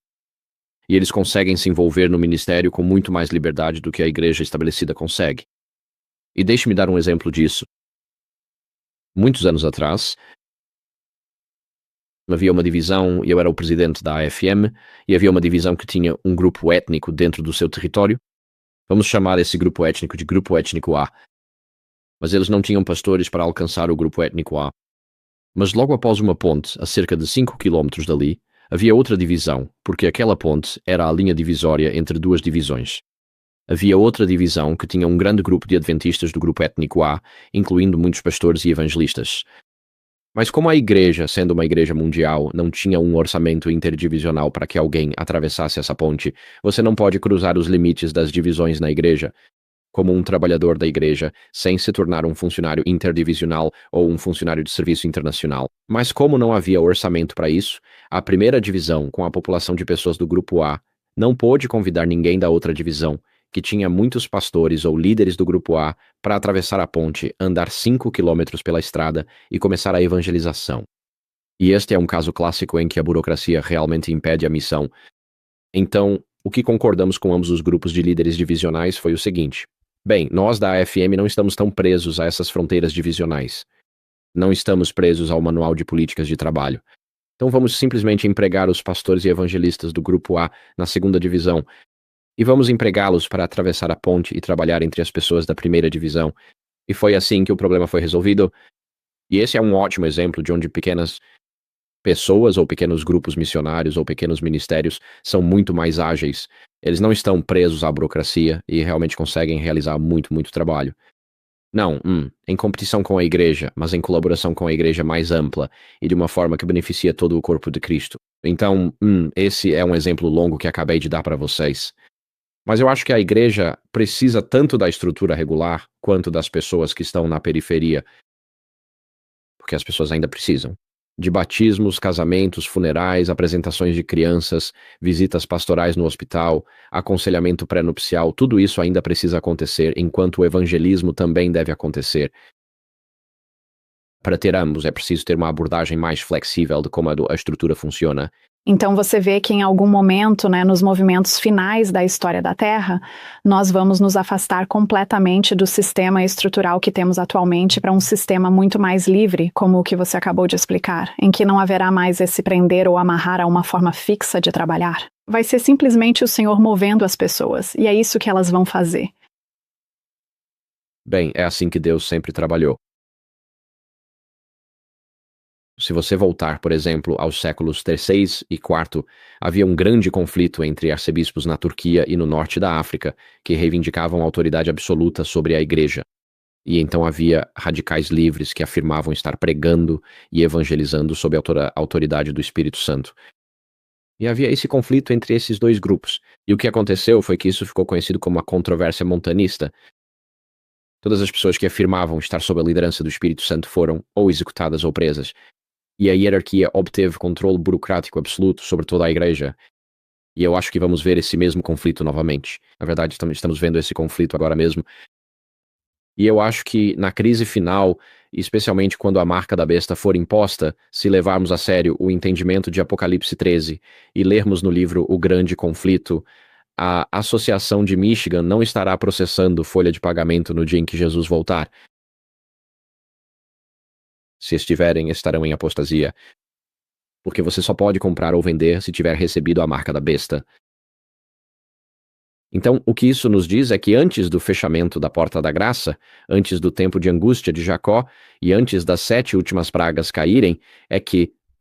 E eles conseguem se envolver no ministério com muito mais liberdade do que a igreja estabelecida consegue. E deixe-me dar um exemplo disso. Muitos anos atrás, havia uma divisão, e eu era o presidente da AFM, e havia uma divisão que tinha um grupo étnico dentro do seu território. Vamos chamar esse grupo étnico de Grupo Étnico A. Mas eles não tinham pastores para alcançar o Grupo Étnico A. Mas logo após uma ponte, a cerca de 5 quilómetros dali, havia outra divisão, porque aquela ponte era a linha divisória entre duas divisões. Havia outra divisão que tinha um grande grupo de adventistas do Grupo Étnico A, incluindo muitos pastores e evangelistas. Mas como a igreja, sendo uma igreja mundial, não tinha um orçamento interdivisional para que alguém atravessasse essa ponte, você não pode cruzar os limites das divisões na igreja, como um trabalhador da igreja, sem se tornar um funcionário interdivisional ou um funcionário de serviço internacional. Mas como não havia orçamento para isso, a primeira divisão, com a população de pessoas do Grupo A, não pôde convidar ninguém da outra divisão, que tinha muitos pastores ou líderes do Grupo A, para atravessar a ponte, andar 5 quilômetros pela estrada e começar a evangelização. E este é um caso clássico em que a burocracia realmente impede a missão. Então, o que concordamos com ambos os grupos de líderes divisionais foi o seguinte: bem, nós da AFM não estamos tão presos a essas fronteiras divisionais. Não estamos presos ao manual de políticas de trabalho. Então vamos simplesmente empregar os pastores e evangelistas do Grupo A na segunda divisão. e vamos empregá-los para atravessar a ponte e trabalhar entre as pessoas da primeira divisão. E foi assim que o problema foi resolvido. E esse é um ótimo exemplo de onde pequenas pessoas ou pequenos grupos missionários ou pequenos ministérios são muito mais ágeis. Eles não estão presos à burocracia e realmente conseguem realizar muito trabalho. Não, em competição com a igreja, mas em colaboração com a igreja mais ampla e de uma forma que beneficia todo o corpo de Cristo. Então, esse é um exemplo longo que acabei de dar para vocês. Mas eu acho que a igreja precisa tanto da estrutura regular quanto das pessoas que estão na periferia, porque as pessoas ainda precisam. De batismos, casamentos, funerais, apresentações de crianças, visitas pastorais no hospital, aconselhamento pré-nupcial, tudo isso ainda precisa acontecer, enquanto o evangelismo também deve acontecer. Para ter ambos, é preciso ter uma abordagem mais flexível de como a estrutura funciona. Então você vê que em algum momento, nos movimentos finais da história da Terra, nós vamos nos afastar completamente do sistema estrutural que temos atualmente para um sistema muito mais livre, como o que você acabou de explicar, em que não haverá mais esse prender ou amarrar a uma forma fixa de trabalhar. Vai ser simplesmente o Senhor movendo as pessoas, e é isso que elas vão fazer. Bem, é assim que Deus sempre trabalhou. Se você voltar, por exemplo, aos séculos III e IV, havia um grande conflito entre arcebispos na Turquia e no norte da África, que reivindicavam autoridade absoluta sobre a igreja. E então havia radicais livres que afirmavam estar pregando e evangelizando sob a autoridade do Espírito Santo. E havia esse conflito entre esses dois grupos. E o que aconteceu foi que isso ficou conhecido como a controvérsia montanista. Todas as pessoas que afirmavam estar sob a liderança do Espírito Santo foram ou executadas ou presas. E a hierarquia obteve controle burocrático absoluto sobre toda a igreja. E eu acho que vamos ver esse mesmo conflito novamente. Na verdade, estamos vendo esse conflito agora mesmo. E eu acho que na crise final, especialmente quando a marca da besta for imposta, se levarmos a sério o entendimento de Apocalipse 13 e lermos no livro O Grande Conflito, a Associação de Michigan não estará processando folha de pagamento no dia em que Jesus voltar. Se estiverem, estarão em apostasia. Porque você só pode comprar ou vender se tiver recebido a marca da besta. Então, o que isso nos diz é que antes do fechamento da porta da graça, antes do tempo de angústia de Jacó e antes das 7 últimas pragas caírem,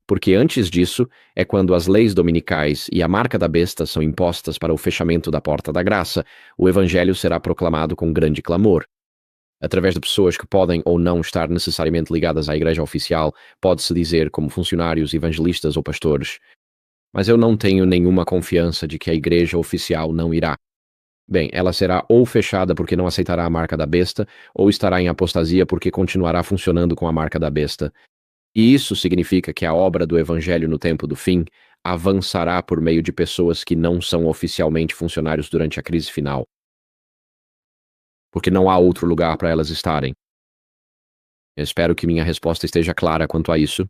porque antes disso é quando as leis dominicais e a marca da besta são impostas para o fechamento da porta da graça, o evangelho será proclamado com grande clamor. Através de pessoas que podem ou não estar necessariamente ligadas à igreja oficial, pode-se dizer como funcionários, evangelistas ou pastores. Mas eu não tenho nenhuma confiança de que a igreja oficial não irá. Bem, ela será ou fechada porque não aceitará a marca da besta, ou estará em apostasia porque continuará funcionando com a marca da besta. E isso significa que a obra do evangelho no tempo do fim avançará por meio de pessoas que não são oficialmente funcionários durante a crise final. Porque não há outro lugar para elas estarem. Eu espero que minha resposta esteja clara quanto a isso.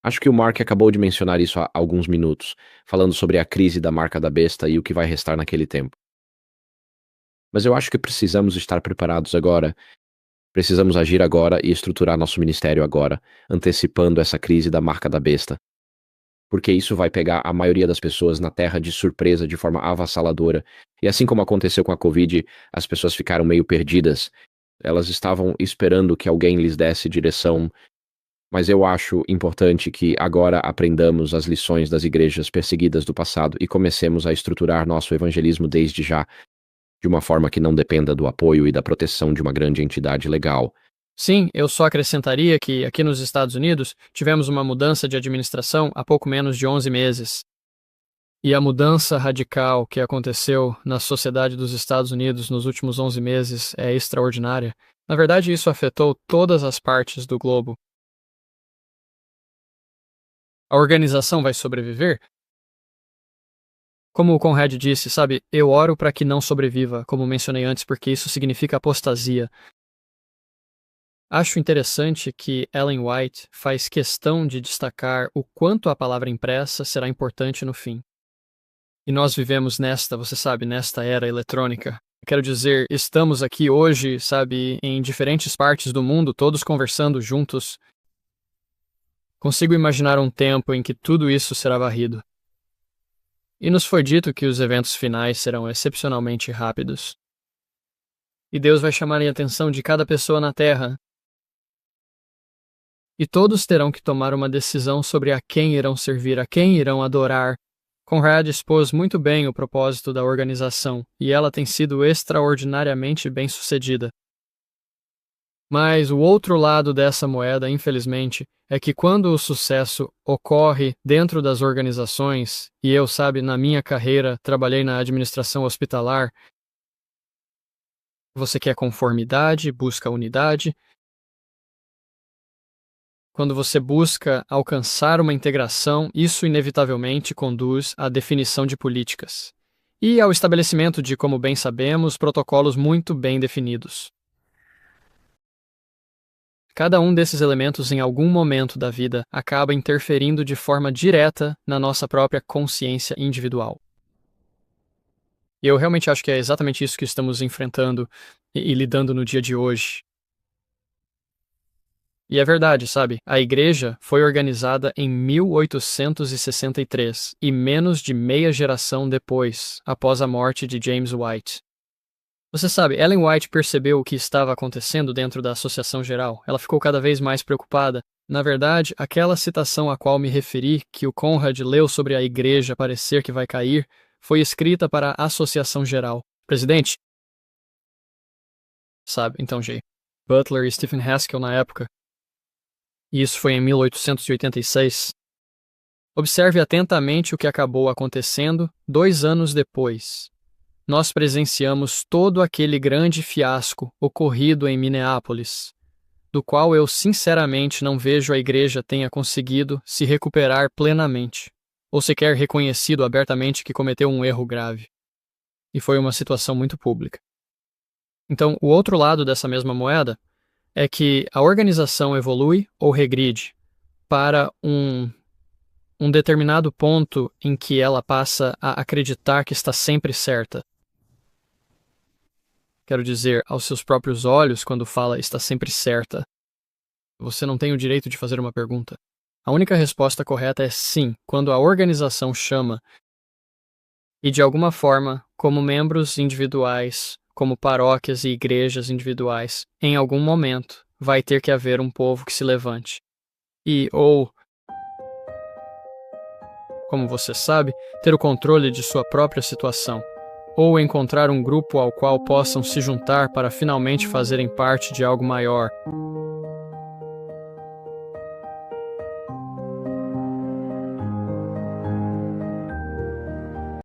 Acho que o Mark acabou de mencionar isso há alguns minutos, falando sobre a crise da marca da besta e o que vai restar naquele tempo. Mas eu acho que precisamos estar preparados agora. Precisamos agir agora e estruturar nosso ministério agora, antecipando essa crise da marca da besta. Porque isso vai pegar a maioria das pessoas na terra de surpresa de forma avassaladora. E assim como aconteceu com a Covid, as pessoas ficaram meio perdidas. Elas estavam esperando que alguém lhes desse direção. Mas eu acho importante que agora aprendamos as lições das igrejas perseguidas do passado e comecemos a estruturar nosso evangelismo desde já, de uma forma que não dependa do apoio e da proteção de uma grande entidade legal. Sim, eu só acrescentaria que, aqui nos Estados Unidos, tivemos uma mudança de administração há pouco menos de 11 meses. E a mudança radical que aconteceu na sociedade dos Estados Unidos nos últimos 11 meses é extraordinária. Na verdade, isso afetou todas as partes do globo. A organização vai sobreviver? Como o Conrad disse, sabe, eu oro para que não sobreviva, como mencionei antes, porque isso significa apostasia. Acho interessante que Ellen White faz questão de destacar o quanto a palavra impressa será importante no fim. E nós vivemos nesta era eletrônica. Quero dizer, estamos aqui hoje, sabe, em diferentes partes do mundo, todos conversando juntos. Consigo imaginar um tempo em que tudo isso será varrido. E nos foi dito que os eventos finais serão excepcionalmente rápidos. E Deus vai chamar a atenção de cada pessoa na Terra. E todos terão que tomar uma decisão sobre a quem irão servir, a quem irão adorar. Conrad expôs muito bem o propósito da organização, e ela tem sido extraordinariamente bem-sucedida. Mas o outro lado dessa moeda, infelizmente, é que quando o sucesso ocorre dentro das organizações, e eu, na minha carreira, trabalhei na administração hospitalar, você quer conformidade, busca unidade. Quando você busca alcançar uma integração, isso inevitavelmente conduz à definição de políticas e ao estabelecimento de, como bem sabemos, protocolos muito bem definidos. Cada um desses elementos, em algum momento da vida, acaba interferindo de forma direta na nossa própria consciência individual. E eu realmente acho que é exatamente isso que estamos enfrentando e lidando no dia de hoje. E é verdade, a igreja foi organizada em 1863 e menos de meia geração depois, após a morte de James White. Você Ellen White percebeu o que estava acontecendo dentro da Associação Geral. Ela ficou cada vez mais preocupada. Na verdade, aquela citação a qual me referi, que o Conrad leu sobre a igreja parecer que vai cair, foi escrita para a Associação Geral. Presidente? Então, Jay. Butler e Stephen Haskell na época. E isso foi em 1886. Observe atentamente o que acabou acontecendo 2 anos depois. Nós presenciamos todo aquele grande fiasco ocorrido em Minneapolis, do qual eu sinceramente não vejo a igreja tenha conseguido se recuperar plenamente, ou sequer reconhecido abertamente que cometeu um erro grave. E foi uma situação muito pública. Então, o outro lado dessa mesma moeda é que a organização evolui ou regride para um determinado ponto em que ela passa a acreditar que está sempre certa. Quero dizer, aos seus próprios olhos, quando fala está sempre certa, você não tem o direito de fazer uma pergunta. A única resposta correta é sim, quando a organização chama. E de alguma forma, como membros individuais, como paróquias e igrejas individuais, em algum momento vai ter que haver um povo que se levante. Ou, como você sabe, ter o controle de sua própria situação. Ou encontrar um grupo ao qual possam se juntar para finalmente fazerem parte de algo maior.